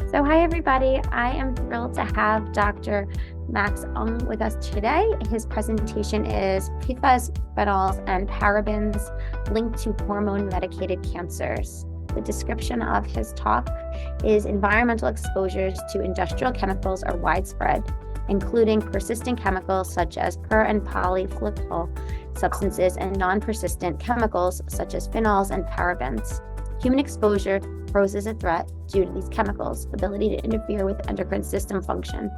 So hi everybody, I am thrilled to have Dr. Max Aung with us today. His presentation is PFAS, phenols, and parabens linked to hormone-medicated cancers. The description of his talk is environmental exposures to industrial chemicals are widespread, including persistent chemicals such as per and poly-fluoroalkyl substances and non-persistent chemicals such as phenols and parabens. Human exposure poses a threat due to these chemicals' ability to interfere with endocrine system function.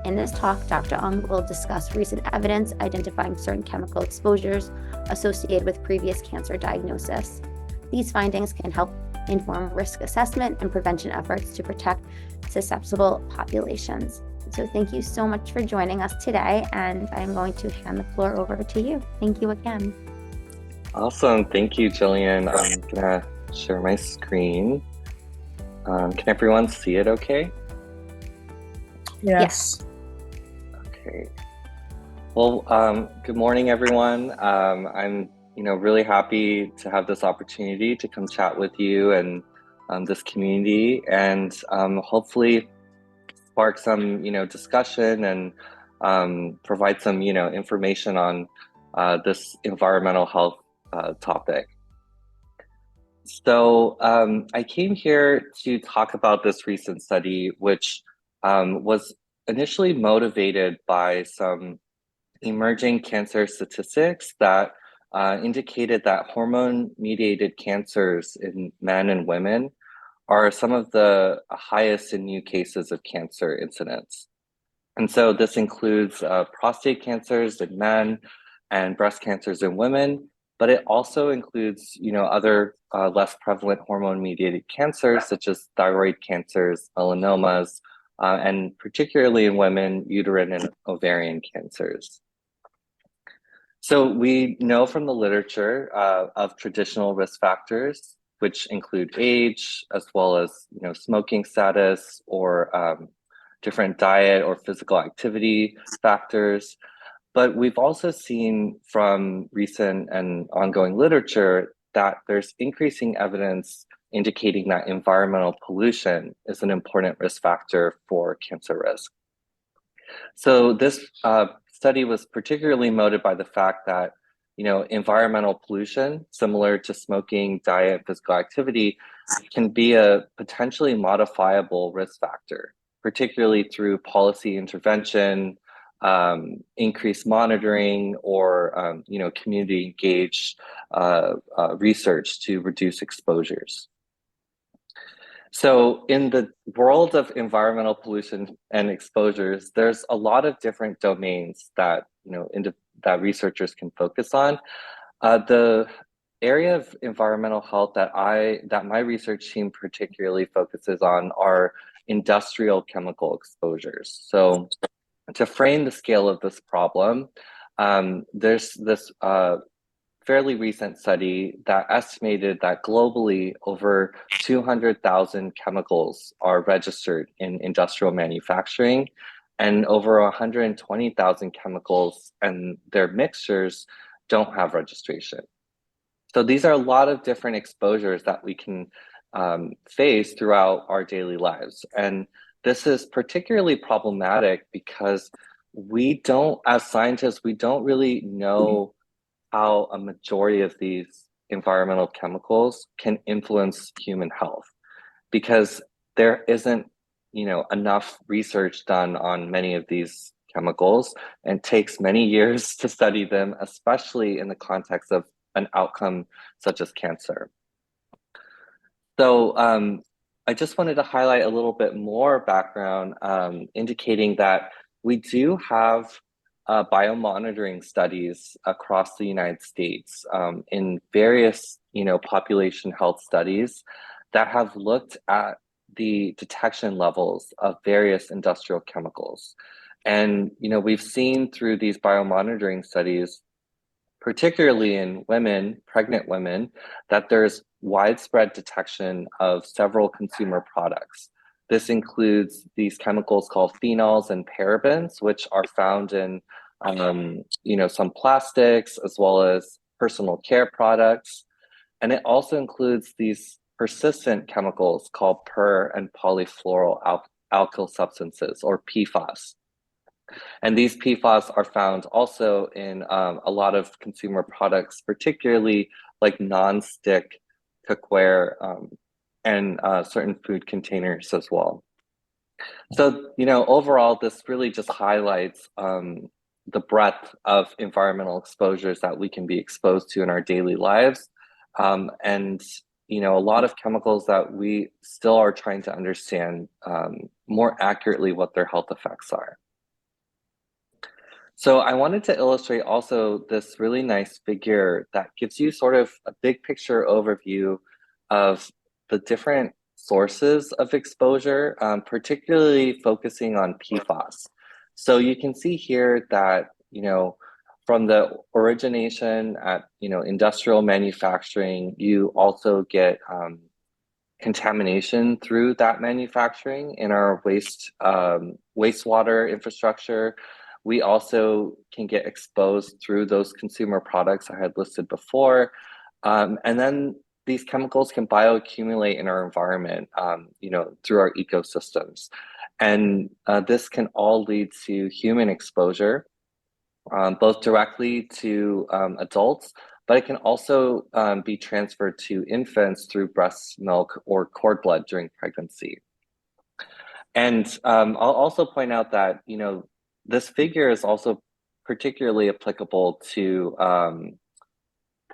In this talk, Dr. Aung will discuss recent evidence identifying certain chemical exposures associated with previous cancer diagnosis. These findings can help inform risk assessment and prevention efforts to protect susceptible populations. So thank you so much for joining us today, and I'm going to hand the floor over to you. Thank you again. Awesome. Thank you, Jillian. I'm going to share my screen. Can everyone see it okay? Yes. Okay. Well, good morning, everyone. I'm really happy to have this opportunity to come chat with you and this community, and hopefully spark some discussion and provide some information on this environmental health topic. So I came here to talk about this recent study, which was initially motivated by some emerging cancer statistics that indicated that hormone-mediated cancers in men and women are some of the highest in new cases of cancer incidence. And so this includes prostate cancers in men and breast cancers in women, but it also includes, other less prevalent hormone-mediated cancers such as thyroid cancers, melanomas, and particularly in women, uterine and ovarian cancers. So we know from the literature of traditional risk factors, which include age, as well as smoking status or different diet or physical activity factors. But we've also seen from recent and ongoing literature that there's increasing evidence indicating that environmental pollution is an important risk factor for cancer risk. So this study was particularly motivated by the fact that environmental pollution, similar to smoking, diet, and physical activity, can be a potentially modifiable risk factor, particularly through policy intervention, increased monitoring, or community engaged research to reduce exposures. So in the world of environmental pollution and exposures, there's a lot of different domains that that researchers can focus on. The area of environmental health that my research team particularly focuses on are industrial chemical exposures. So to frame the scale of this problem, there's this fairly recent study that estimated that globally over 200,000 chemicals are registered in industrial manufacturing, and over 120,000 chemicals and their mixtures don't have registration. So these are a lot of different exposures that we can face throughout our daily lives. And this is particularly problematic because as scientists, we don't really know how a majority of these environmental chemicals can influence human health, because there isn't enough research done on many of these chemicals, and takes many years to study them, especially in the context of an outcome such as cancer. So I just wanted to highlight a little bit more background indicating that we do have biomonitoring studies across the United States in various, population health studies that have looked at the detection levels of various industrial chemicals. And, we've seen through these biomonitoring studies, particularly in women, pregnant women, that there's widespread detection of several consumer products. This includes these chemicals called phenols and parabens, which are found in some plastics as well as personal care products. And it also includes these persistent chemicals called per and poly-fluoroalkyl substances, or PFAS. And these PFAS are found also in a lot of consumer products, particularly like non-stick cookware and certain food containers as well. So, overall, this really just highlights the breadth of environmental exposures that we can be exposed to in our daily lives. And, a lot of chemicals that we still are trying to understand more accurately what their health effects are. So I wanted to illustrate also this really nice figure that gives you sort of a big picture overview of the different sources of exposure, particularly focusing on PFAS. So you can see here that, from the origination at, industrial manufacturing, you also get contamination through that manufacturing in our wastewater infrastructure. We also can get exposed through those consumer products I had listed before. And then these chemicals can bioaccumulate in our environment, through our ecosystems. And this can all lead to human exposure, both directly to adults, but it can also be transferred to infants through breast milk or cord blood during pregnancy. And I'll also point out that, this figure is also particularly applicable to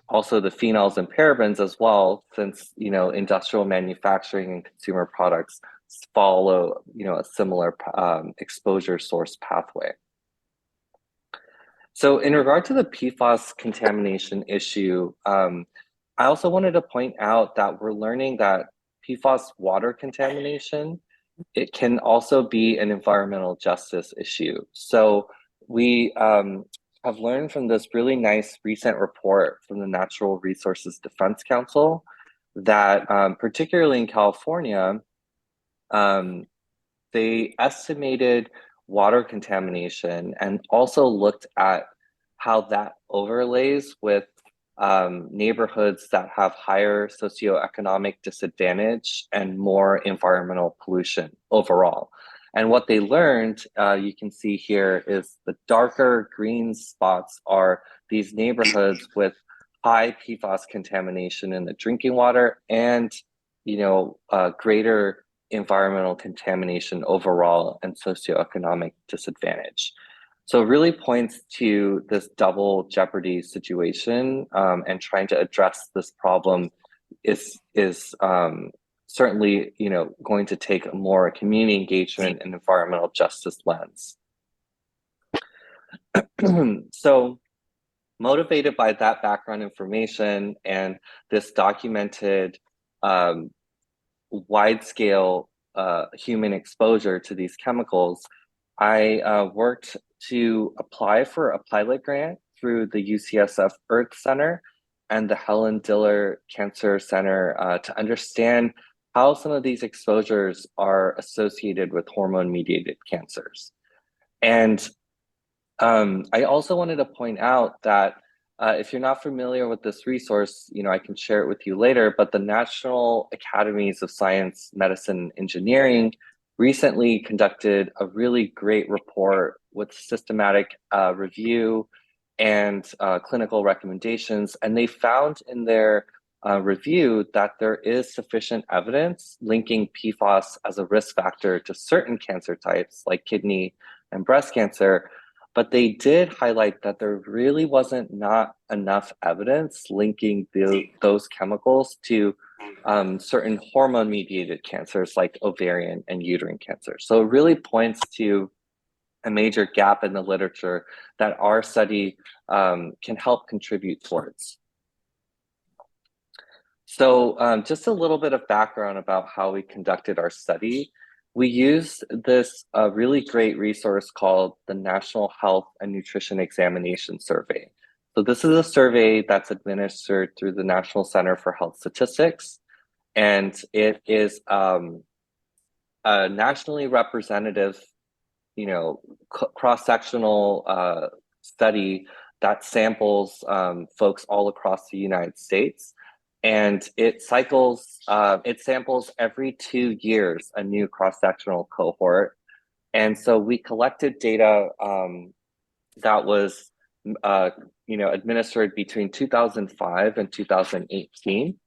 also the phenols and parabens as well, since, industrial manufacturing and consumer products follow, a similar exposure source pathway. So in regard to the PFAS contamination issue, I also wanted to point out that we're learning that PFAS water contamination, it can also be an environmental justice issue. So we have learned from this really nice recent report from the Natural Resources Defense Council that particularly in California, they estimated water contamination and also looked at how that overlays with neighborhoods that have higher socioeconomic disadvantage and more environmental pollution overall. And what they learned, you can see here, is the darker green spots are these neighborhoods with high PFAS contamination in the drinking water and, greater environmental contamination overall and socioeconomic disadvantage. So it really points to this double jeopardy situation, and trying to address this problem is certainly, going to take a more community engagement and environmental justice lens. So motivated by that background information and this documented wide-scale human exposure to these chemicals, I worked to apply for a pilot grant through the UCSF Earth Center and the Helen Diller Cancer Center to understand how some of these exposures are associated with hormone-mediated cancers. And I also wanted to point out that if you're not familiar with this resource, I can share it with you later, but the National Academies of Science, Medicine, and Engineering recently conducted a really great report with systematic review and clinical recommendations. And they found in their review that there is sufficient evidence linking PFAS as a risk factor to certain cancer types like kidney and breast cancer. But they did highlight that there really wasn't not enough evidence linking those chemicals to certain hormone-mediated cancers like ovarian and uterine cancer. So it really points to a major gap in the literature that our study can help contribute towards. So just a little bit of background about how we conducted our study. We used this really great resource called the National Health and Nutrition Examination Survey. So this is a survey that's administered through the National Center for Health Statistics, and it is a nationally representative, cross-sectional study that samples folks all across the United States. and it samples every 2 years a new cross-sectional cohort. And so we collected data that was administered between 2005 and 2018.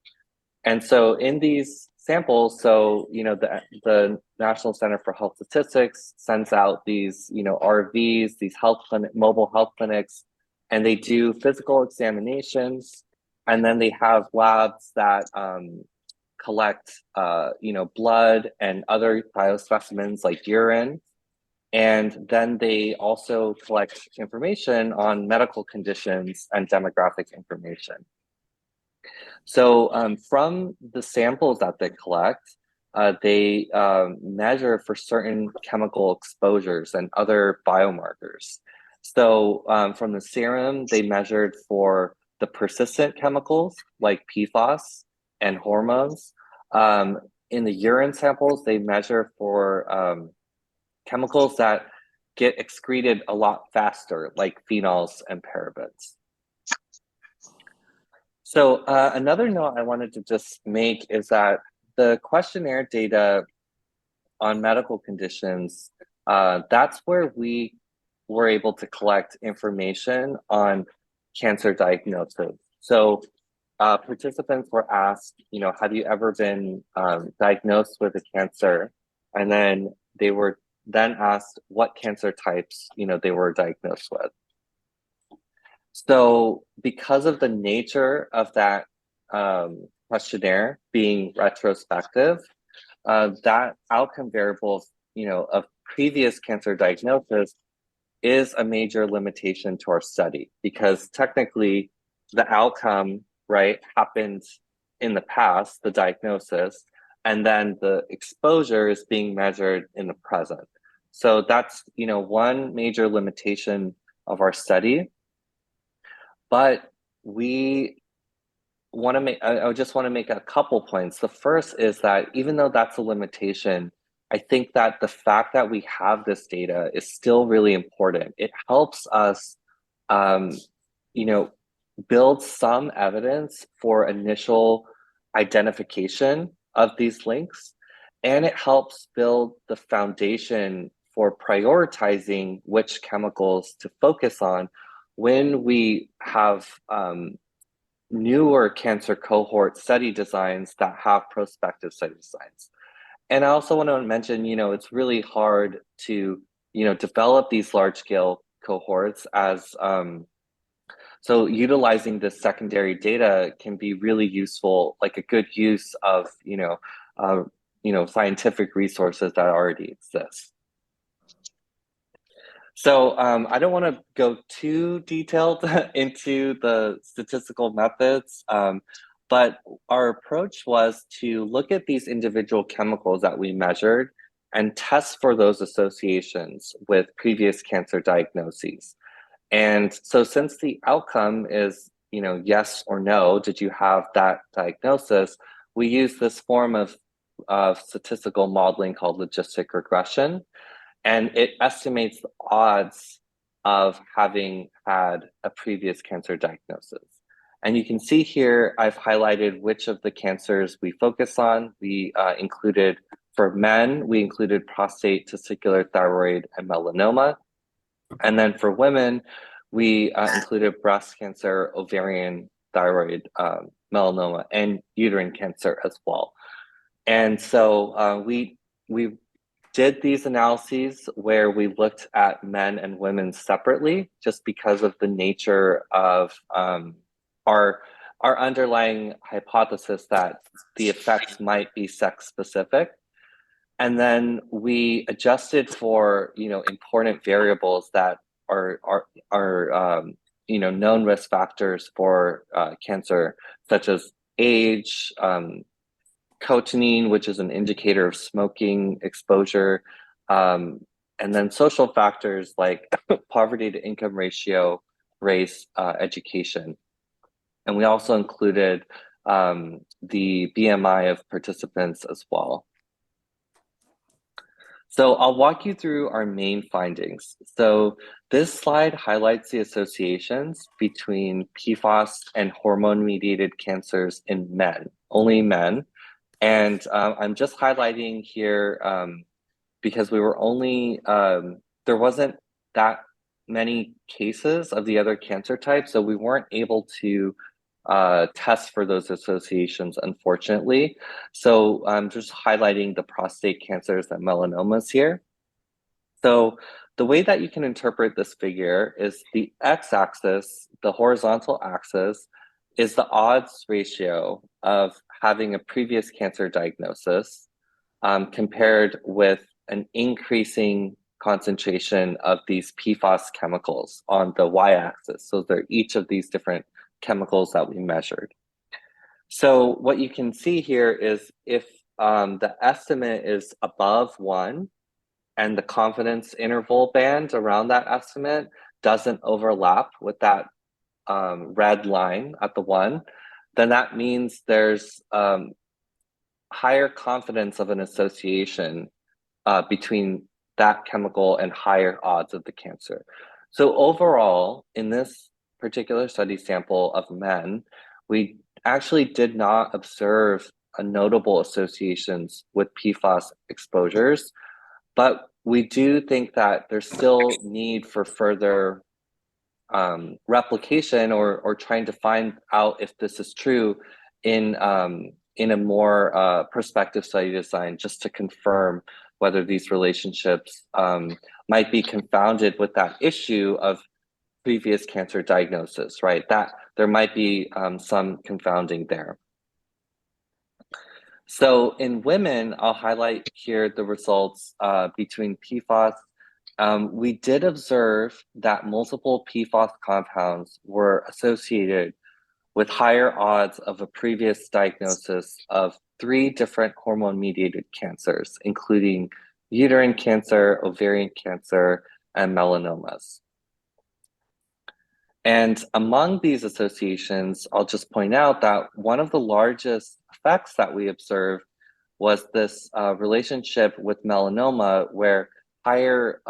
And so in these samples, so the National Center for Health Statistics sends out these RVs, these mobile health clinics, and they do physical examinations, and then they have labs that collect blood and other biospecimens like urine. And then they also collect information on medical conditions and demographic information. So from the samples that they collect, they measure for certain chemical exposures and other biomarkers. So from the serum, they measured for the persistent chemicals like PFAS and hormones. In the urine samples, they measure for chemicals that get excreted a lot faster, like phenols and parabens. So another note I wanted to just make is that the questionnaire data on medical conditions, that's where we were able to collect information on cancer diagnosis. So participants were asked, have you ever been diagnosed with a cancer? And then they were then asked what cancer types, they were diagnosed with. So because of the nature of that questionnaire being retrospective, that outcome variable, of previous cancer diagnosis is a major limitation to our study, because technically the outcome, right, happened in the past, the diagnosis, and then the exposure is being measured in the present. So that's, one major limitation of our study. But I just want to make a couple points. The first is that even though that's a limitation, I think that the fact that we have this data is still really important. It helps us, build some evidence for initial identification of these links, and it helps build the foundation for prioritizing which chemicals to focus on when we have newer cancer cohort study designs that have prospective study designs. And I also want to mention, it's really hard to, develop these large scale cohorts as, so utilizing this secondary data can be really useful, like a good use of, scientific resources that already exist. So I don't want to go too detailed into the statistical methods, but our approach was to look at these individual chemicals that we measured and test for those associations with previous cancer diagnoses. And so since the outcome is, yes or no, did you have that diagnosis, we use this form of statistical modeling called logistic regression. And it estimates the odds of having had a previous cancer diagnosis. And you can see here, I've highlighted which of the cancers we focus on. We included, for men, we included prostate, testicular, thyroid, and melanoma. And then for women, we included breast cancer, ovarian, thyroid, melanoma, and uterine cancer as well. And so we did these analyses where we looked at men and women separately, just because of the nature of our underlying hypothesis that the effects might be sex specific. And then we adjusted for important variables that are known risk factors for cancer, such as age, cotinine, which is an indicator of smoking exposure, and then social factors like poverty to income ratio, race, education. And we also included the BMI of participants as well. So I'll walk you through our main findings. So this slide highlights the associations between PFAS and hormone-mediated cancers in men, only men. And I'm just highlighting here because we were only, there wasn't that many cases of the other cancer types, so we weren't able to test for those associations, unfortunately. So I'm just highlighting the prostate cancers and melanomas here. So the way that you can interpret this figure is the x-axis, the horizontal axis, is the odds ratio of having a previous cancer diagnosis compared with an increasing concentration of these PFAS chemicals on the y-axis. So they're each of these different chemicals that we measured. So what you can see here is if the estimate is above 1 and the confidence interval band around that estimate doesn't overlap with that red line at the 1, then that means there's higher confidence of an association between that chemical and higher odds of the cancer. So overall, in this particular study sample of men, we actually did not observe a notable associations with PFAS exposures, but we do think that there's still need for further replication or trying to find out if this is true in a more prospective study design, just to confirm whether these relationships might be confounded with that issue of previous cancer diagnosis, right? That there might be some confounding there. So in women, I'll highlight here the results between PFAS. We did observe that multiple PFAS compounds were associated with higher odds of a previous diagnosis of 3 different hormone-mediated cancers, including uterine cancer, ovarian cancer, and melanomas. And among these associations, I'll just point out that one of the largest effects that we observed was this relationship with melanoma, where higher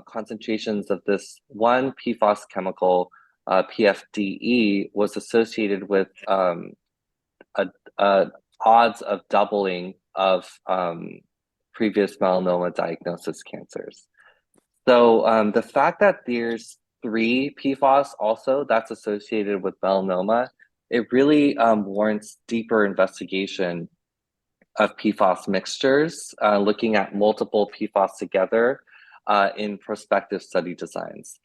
concentrations of this one PFAS chemical, PFDE, was associated with odds of doubling of previous melanoma diagnosis cancers. So the fact that there's 3 PFAS also that's associated with melanoma, it really warrants deeper investigation of PFAS mixtures, looking at multiple PFAS together in prospective study designs.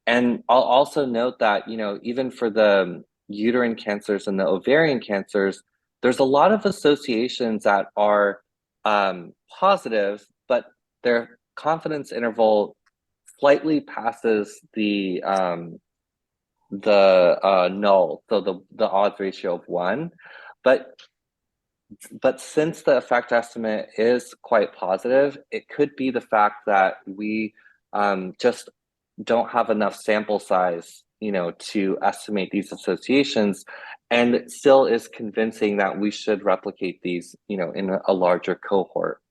And I'll also note that, you know, even for the uterine cancers and the ovarian cancers, there's a lot of associations that are positive, but their confidence interval slightly passes the null, so the odds ratio of 1. But since the effect estimate is quite positive, it could be the fact that we just don't have enough sample size, you know, to estimate these associations, and it still is convincing that we should replicate these, you know, in a larger cohort.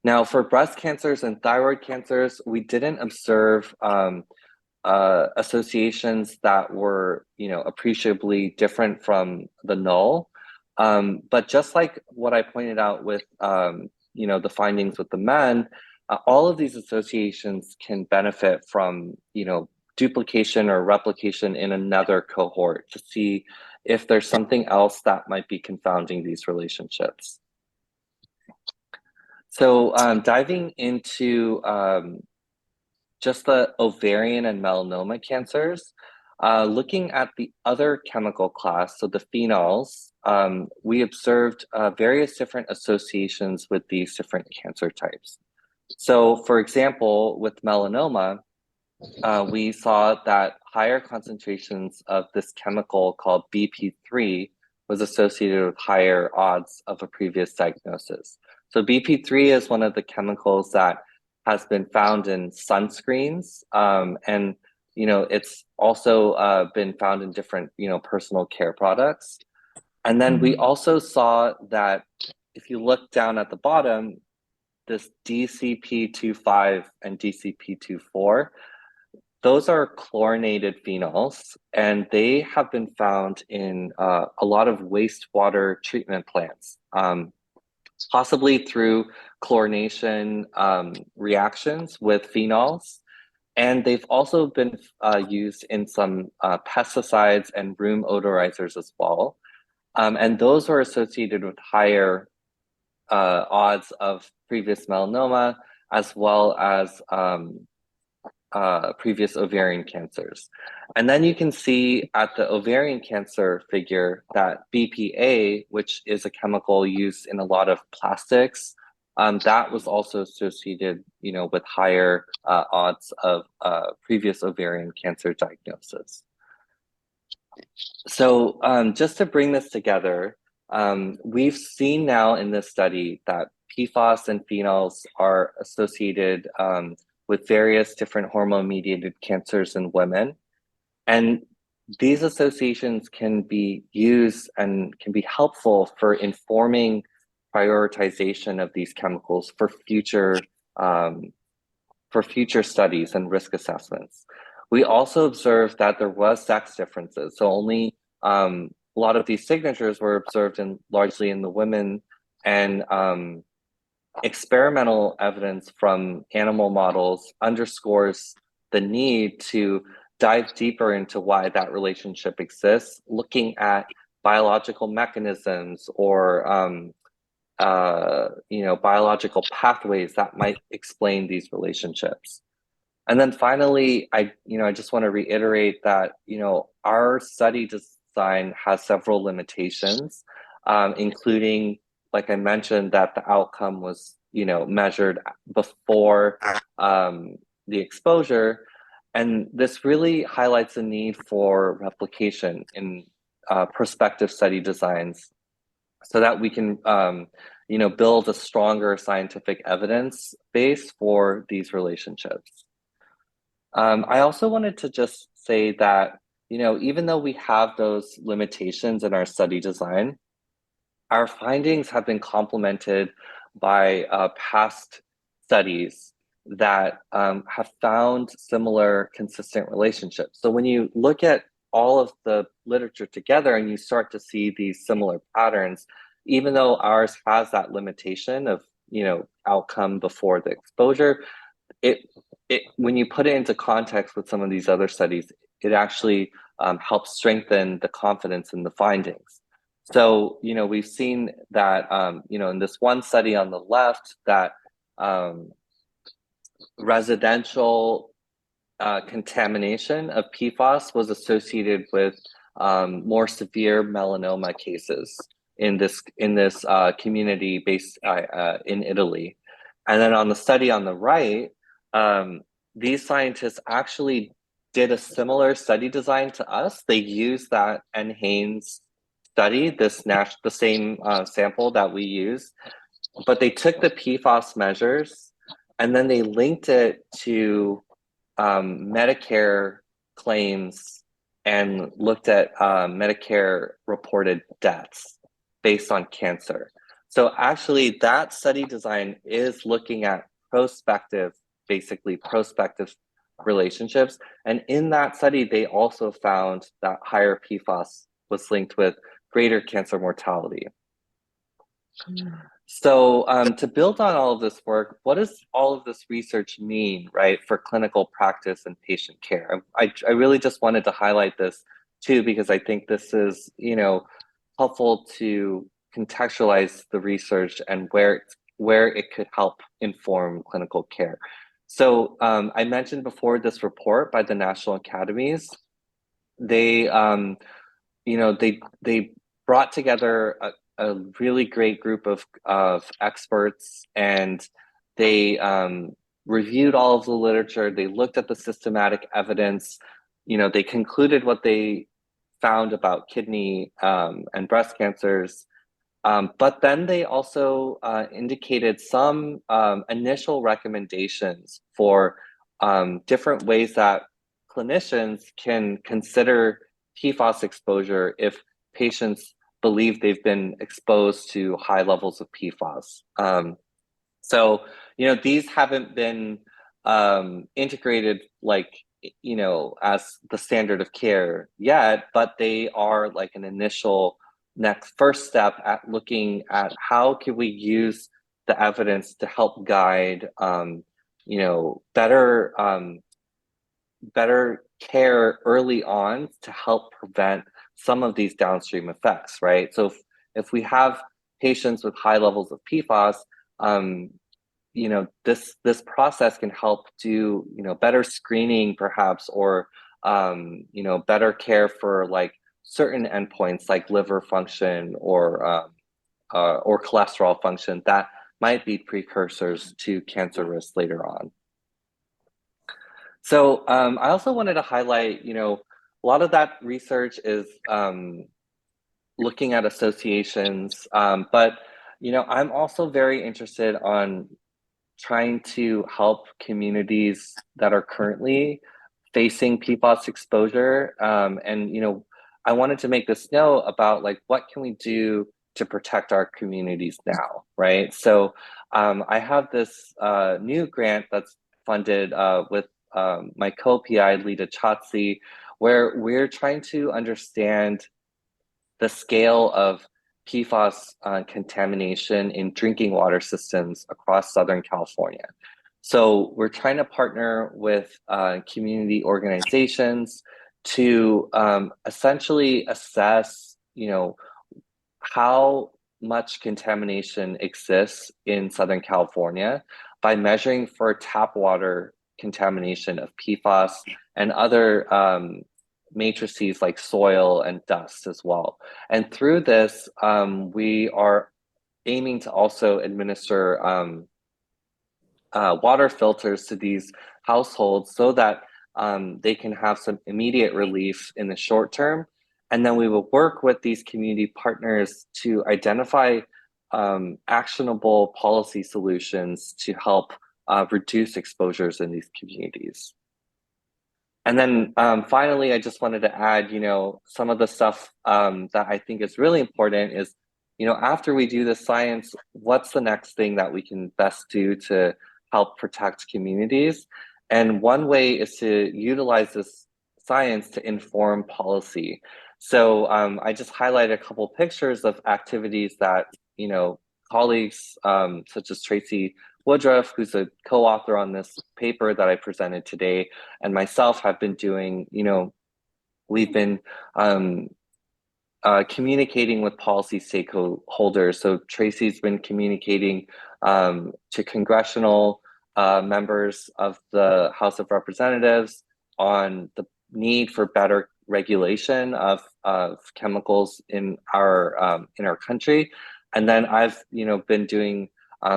Now, for breast cancers and thyroid cancers, we didn't observe associations that were, you know, appreciably different from the null. But just like what I pointed out with, you know, the findings with the men, all of these associations can benefit from, you know, duplication or replication in another cohort to see if there's something else that might be confounding these relationships. So diving into just the ovarian and melanoma cancers, looking at the other chemical class, so the phenols, we observed various different associations with these different cancer types. So for example, with melanoma, we saw that higher concentrations of this chemical called BP3 was associated with higher odds of a previous diagnosis. So BP3 is one of the chemicals that has been found in sunscreens, and you know, it's also been found in different, you know, personal care products. And then we also saw that if you look down at the bottom, this DCP25 and DCP24, those are chlorinated phenols, and they have been found in a lot of wastewater treatment plants, possibly through chlorination reactions with phenols. And they've also been used in some pesticides and room odorizers as well. And those were associated with higher odds of previous melanoma, as well as previous ovarian cancers. And then you can see at the ovarian cancer figure that BPA, which is a chemical used in a lot of plastics, that was also associated, with higher odds of previous ovarian cancer diagnosis. So just to bring this together, we've seen now in this study that PFAS and phenols are associated with various different hormone-mediated cancers in women. And these associations can be used and can be helpful for informing prioritization of these chemicals for future studies and risk assessments. We also observed that there was sex differences. So only a lot of these signatures were observed largely in the women, and experimental evidence from animal models underscores the need to dive deeper into why that relationship exists, looking at biological mechanisms or biological pathways that might explain these relationships. And then finally, I just want to reiterate that, our study design has several limitations, including, like I mentioned, that the outcome was, measured before the exposure. And this really highlights the need for replication in prospective study designs so that we can, build a stronger scientific evidence base for these relationships. I also wanted to just say that, even though we have those limitations in our study design, our findings have been complemented by past studies that have found similar consistent relationships. So when you look at all of the literature together and you start to see these similar patterns, even though ours has that limitation of, outcome before the exposure, when you put it into context with some of these other studies, it actually helps strengthen the confidence in the findings. So, we've seen that, in this one study on the left, that residential contamination of PFAS was associated with more severe melanoma cases in this community based in Italy. And then on the study on the right, these scientists actually did a similar study design to us. They used that NHANES study, the same sample that we used, but they took the PFAS measures and then they linked it to Medicare claims and looked at Medicare reported deaths based on cancer. So actually that study design is looking at prospective relationships. And in that study, they also found that higher PFAS was linked with greater cancer mortality. So to build on all of this work, what does all of this research mean, right, for clinical practice and patient care? I really just wanted to highlight this too, because I think this is, helpful to contextualize the research and where it could help inform clinical care. So I mentioned before this report by the National Academies. They, they brought together a really great group of experts, and they reviewed all of the literature. They looked at the systematic evidence. They concluded what they found about kidney and breast cancers. But then they also indicated some initial recommendations for different ways that clinicians can consider PFAS exposure if patients believe they've been exposed to high levels of PFAS. So, these haven't been integrated like, as the standard of care yet, but they are like an initial first step at looking at how can we use the evidence to help guide, better care early on to help prevent some of these downstream effects, right? So if we have patients with high levels of PFAS, this process can help do better screening perhaps, or better care for like certain endpoints like liver function or cholesterol function that might be precursors to cancer risk later on. So I also wanted to highlight, a lot of that research is looking at associations, but I'm also very interested on trying to help communities that are currently facing PFAS exposure. And I wanted to make this note about like what can we do to protect our communities now, right? So I have this new grant that's funded with my co-PI, Lita Chatsi, where we're trying to understand the scale of PFAS contamination in drinking water systems across Southern California. So we're trying to partner with community organizations to essentially assess, how much contamination exists in Southern California by measuring for tap water contamination of PFAS and other matrices like soil and dust as well. And through this, we are aiming to also administer water filters to these households so that they can have some immediate relief in the short term. And then we will work with these community partners to identify actionable policy solutions to help reduce exposures in these communities. And then finally, I just wanted to add, some of the stuff that I think is really important is, after we do the science, what's the next thing that we can best do to help protect communities? And one way is to utilize this science to inform policy. So I just highlighted a couple pictures of activities that, colleagues such as Tracy Woodruff, who's a co-author on this paper that I presented today, and myself have been doing. We've been communicating with policy stakeholders. So Tracy's been communicating to congressional members of the House of Representatives on the need for better regulation of chemicals in our country. And then I've been doing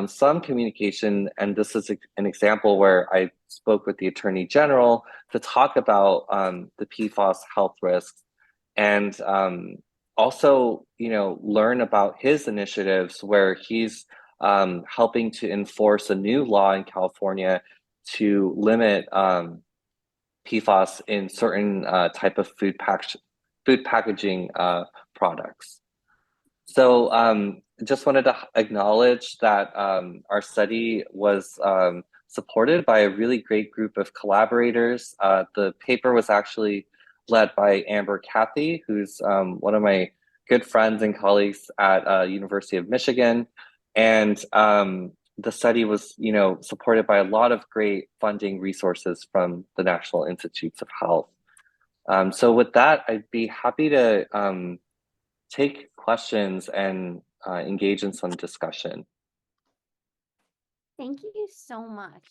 some communication, and this is an example where I spoke with the Attorney General to talk about the PFAS health risks, and also learn about his initiatives where he's helping to enforce a new law in California to limit PFAS in certain type of food packaging products. So just wanted to acknowledge that our study was supported by a really great group of collaborators. The paper was actually led by Amber Cathy, who's one of my good friends and colleagues at University of Michigan. And the study was, supported by a lot of great funding resources from the National Institutes of Health. So with that, I'd be happy to take questions and engage in some discussion. Thank you so much.